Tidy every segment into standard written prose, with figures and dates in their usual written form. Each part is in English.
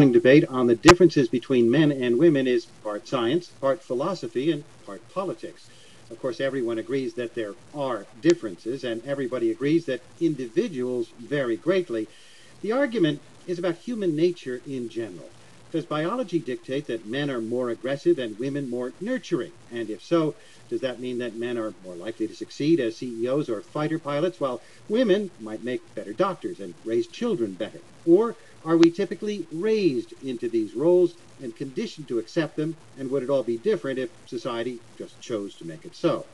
running debate on the differences between men and women is part science, part philosophy, and part politics. Of course, everyone agrees that there are differences, and everybody agrees that individuals vary greatly. The argument is about human nature in general. Does biology dictate that men are more aggressive and women more nurturing? And if so, does that mean that men are more likely to succeed as CEOs or fighter pilots, while women might make better doctors and raise children better? Or are we typically raised into these roles and conditioned to accept them, and would it all be different if society just chose to make it so?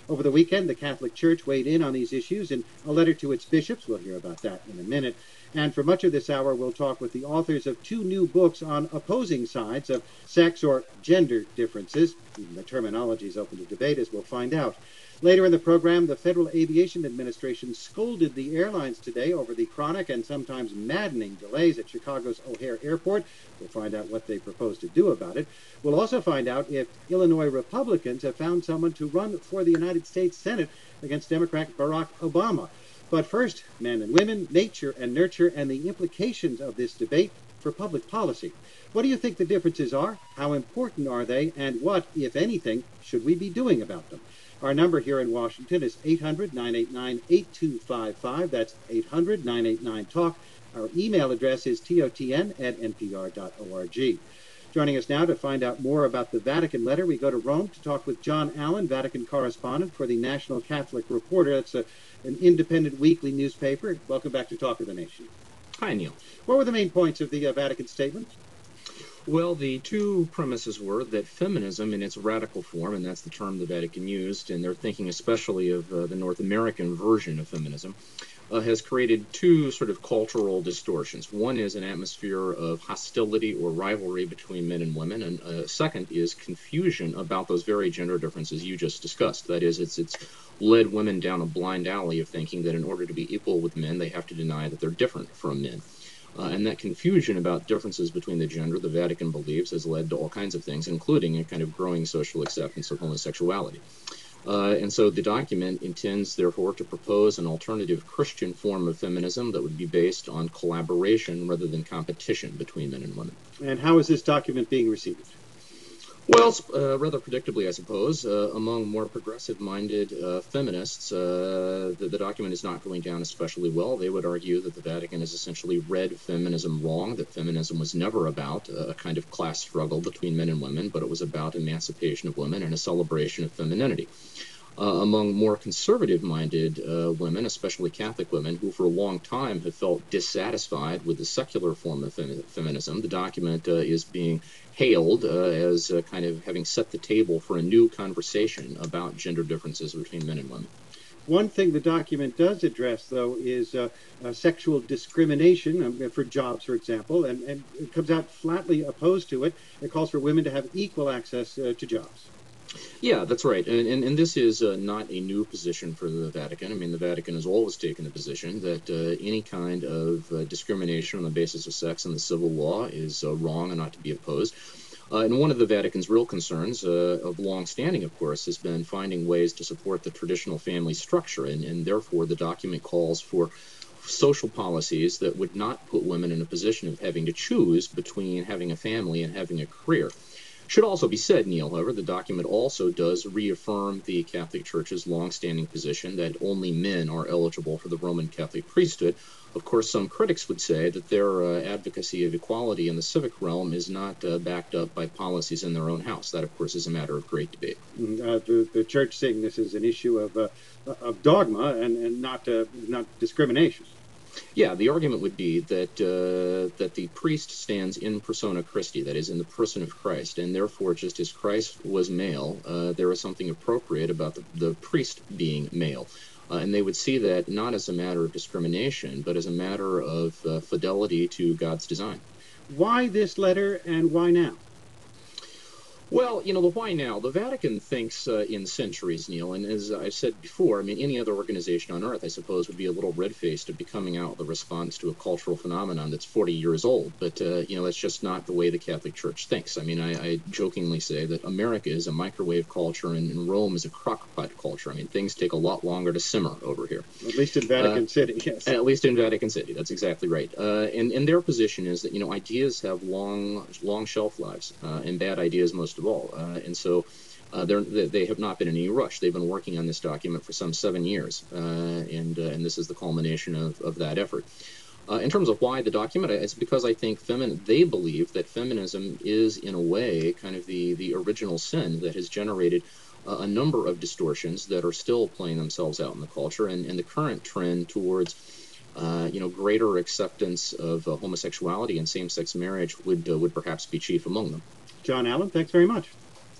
Over the weekend, the Catholic Church weighed in on these issues in a letter to its bishops. We'll hear about that in a minute. And for much of this hour, we'll talk with the authors of two new books on opposing sides of sex or gender differences. Even the terminology is open to debate, as we'll find out. Later in the program, the Federal Aviation Administration scolded the airlines today over the chronic and sometimes maddening delays at Chicago's O'Hare Airport. We'll find out what they propose to do about it. We'll also find out if Illinois Republicans have found someone to run for the United States Senate against Democrat Barack Obama. But first, men and women, nature and nurture, and the implications of this debate for public policy. What do you think the differences are? How important are they? And what, if anything, should we be doing about them? Our number here in Washington is 800-989-8255. That's 800-989-TALK. Our email address is totn@npr.org. Joining us now to find out more about the Vatican letter, we go to Rome to talk with John Allen, Vatican correspondent for the National Catholic Reporter. That's an independent weekly newspaper. Welcome back to Talk of the Nation. Hi, Neil. What were the main points of the Vatican statement? Well, the two premises were that feminism in its radical form, and that's the term the Vatican used, and they're thinking especially of the North American version of feminism, has created two sort of cultural distortions. One is an atmosphere of hostility or rivalry between men and women, and second is confusion about those very gender differences you just discussed. That is, it's led women down a blind alley of thinking that in order to be equal with men, they have to deny that they're different from men. And that confusion about differences between the gender, the Vatican believes, has led to all kinds of things, including a kind of growing social acceptance of homosexuality. And so the document intends, therefore, to propose an alternative Christian form of feminism that would be based on collaboration rather than competition between men and women. And how is this document being received? Well, rather predictably, I suppose, among more progressive-minded feminists, the document is not going down especially well. They would argue that the Vatican has essentially read feminism wrong, that feminism was never about a kind of class struggle between men and women, but it was about emancipation of women and a celebration of femininity. Among more conservative-minded women, especially Catholic women, who for a long time have felt dissatisfied with the secular form of feminism, the document is being hailed as kind of having set the table for a new conversation about gender differences between men and women. One thing the document does address, though, is sexual discrimination for jobs, for example, and it comes out flatly opposed to it. It calls for women to have equal access to jobs. Yeah, that's right. And this is not a new position for the Vatican. I mean, the Vatican has always taken the position that any kind of discrimination on the basis of sex in the civil law is wrong and ought to be opposed. And one of the Vatican's real concerns, of long-standing, of course, has been finding ways to support the traditional family structure, and therefore the document calls for social policies that would not put women in a position of having to choose between having a family and having a career. Should also be said, Neil, however, the document also does reaffirm the Catholic Church's long-standing position that only men are eligible for the Roman Catholic priesthood. Of course, some critics would say that their advocacy of equality in the civic realm is not backed up by policies in their own house. That, of course, is a matter of great debate. The Church saying this is an issue of dogma and not discrimination. Yeah, the argument would be that that the priest stands in persona Christi, that is, in the person of Christ, and therefore, just as Christ was male, there is something appropriate about the priest being male. And they would see that not as a matter of discrimination, but as a matter of fidelity to God's design. Why this letter and why now? Well, the why now? The Vatican thinks in centuries, Neil, and as I've said before, I mean, any other organization on earth, I suppose, would be a little red-faced to be coming out with a response to a cultural phenomenon that's 40 years old. But, that's just not the way the Catholic Church thinks. I mean, I jokingly say that America is a microwave culture and Rome is a crock-pot culture. I mean, things take a lot longer to simmer over here. At least in Vatican City, yes. At least in Vatican City, that's exactly right. And their position is that ideas have long shelf lives, and bad ideas most of all. And so they have not been in any rush. They've been working on this document for some 7 years, and this is the culmination of that effort. In terms of why the document, it's because I think they believe that feminism is, in a way, kind of the original sin that has generated a number of distortions that are still playing themselves out in the culture, and the current trend towards greater acceptance of homosexuality and same-sex marriage would perhaps be chief among them. John Allen, thanks very much.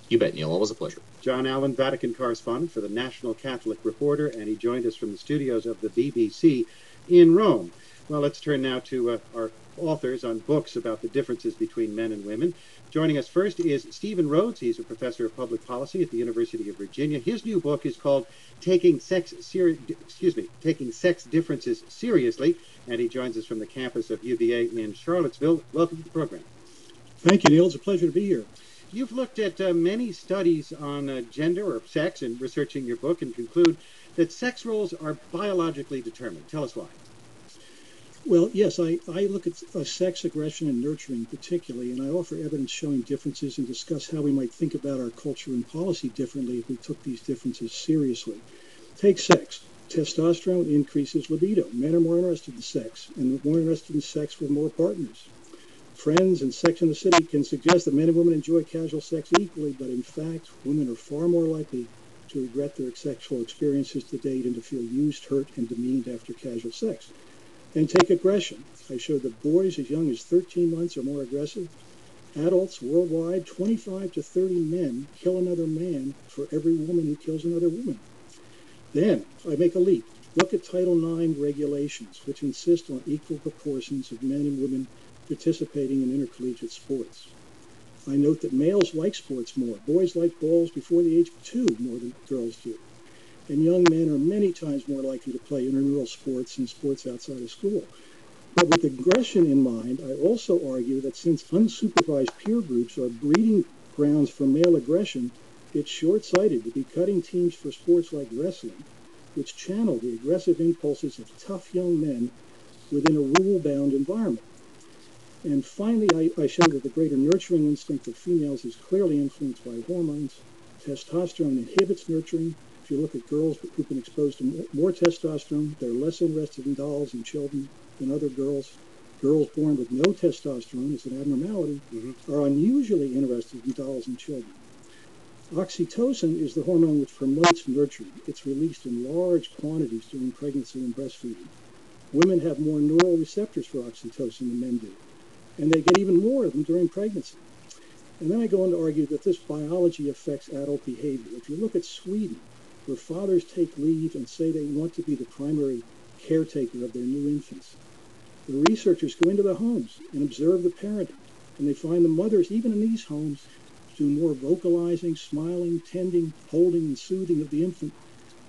You bet, Neil. Always a pleasure. John Allen, Vatican correspondent for the National Catholic Reporter, and he joined us from the studios of the BBC in Rome. Well, let's turn now to our authors on books about the differences between men and women. Joining us first is Stephen Rhodes. He's a professor of public policy at the University of Virginia. His new book is called Taking Sex Differences Seriously, and he joins us from the campus of UVA in Charlottesville. Welcome to the program. Thank you, Neil. It's a pleasure to be here. You've looked at many studies on gender or sex in researching your book and conclude that sex roles are biologically determined. Tell us why. Well, yes, I look at sex, aggression, and nurturing particularly, and I offer evidence showing differences and discuss how we might think about our culture and policy differently if we took these differences seriously. Take sex. Testosterone increases libido. Men are more interested in sex, and more interested in sex with more partners. Friends and Sex and the City can suggest that men and women enjoy casual sex equally, but in fact, women are far more likely to regret their sexual experiences to date and to feel used, hurt, and demeaned after casual sex. And take aggression. I showed that boys as young as 13 months are more aggressive. Adults worldwide, 25 to 30 men kill another man for every woman who kills another woman. Then I make a leap. Look at Title IX regulations, which insist on equal proportions of men and women participating in intercollegiate sports. I note that males like sports more. Boys like balls before the age of 2 more than girls do. And young men are many times more likely to play intramural sports and sports outside of school. But with aggression in mind, I also argue that since unsupervised peer groups are breeding grounds for male aggression, it's short-sighted to be cutting teams for sports like wrestling, which channel the aggressive impulses of tough young men within a rule-bound environment. And finally, I show that the greater nurturing instinct of females is clearly influenced by hormones. Testosterone inhibits nurturing. If you look at girls who've been exposed to more testosterone, they're less interested in dolls and children than other girls. Girls born with no testosterone, as an abnormality, are unusually interested in dolls and children. Oxytocin is the hormone which promotes nurturing. It's released in large quantities during pregnancy and breastfeeding. Women have more neural receptors for oxytocin than men do, and they get even more of them during pregnancy. And then I go on to argue that this biology affects adult behavior. If you look at Sweden, where fathers take leave and say they want to be the primary caretaker of their new infants, the researchers go into the homes and observe the parenting, and they find the mothers, even in these homes, do more vocalizing, smiling, tending, holding, and soothing of the infant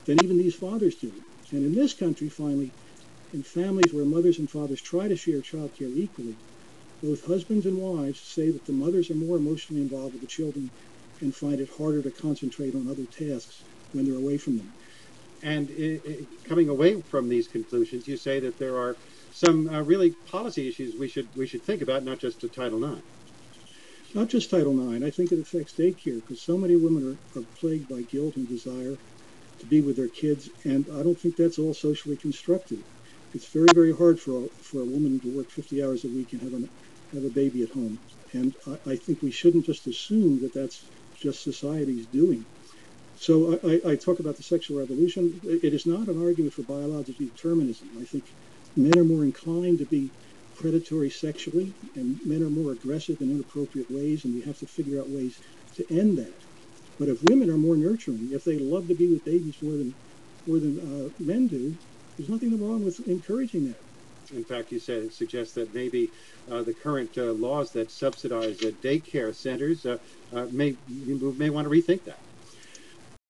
than even these fathers do. And in this country, finally, in families where mothers and fathers try to share child care equally, both husbands and wives say that the mothers are more emotionally involved with the children and find it harder to concentrate on other tasks when they're away from them. And coming away from these conclusions, you say that there are some really policy issues we should think about, not just to Title IX. Not just Title IX. I think it affects daycare because so many women are plagued by guilt and desire to be with their kids, and I don't think that's all socially constructive. It's very, very hard for a woman to work 50 hours a week and have a baby at home. And I think we shouldn't just assume that that's just society's doing. So I talk about the sexual revolution. It is not an argument for biological determinism. I think men are more inclined to be predatory sexually, and men are more aggressive in inappropriate ways, and we have to figure out ways to end that. But if women are more nurturing, if they love to be with babies more than men do, there's nothing wrong with encouraging that. In fact, you said it suggests that maybe the current laws that subsidize daycare centers you may want to rethink that.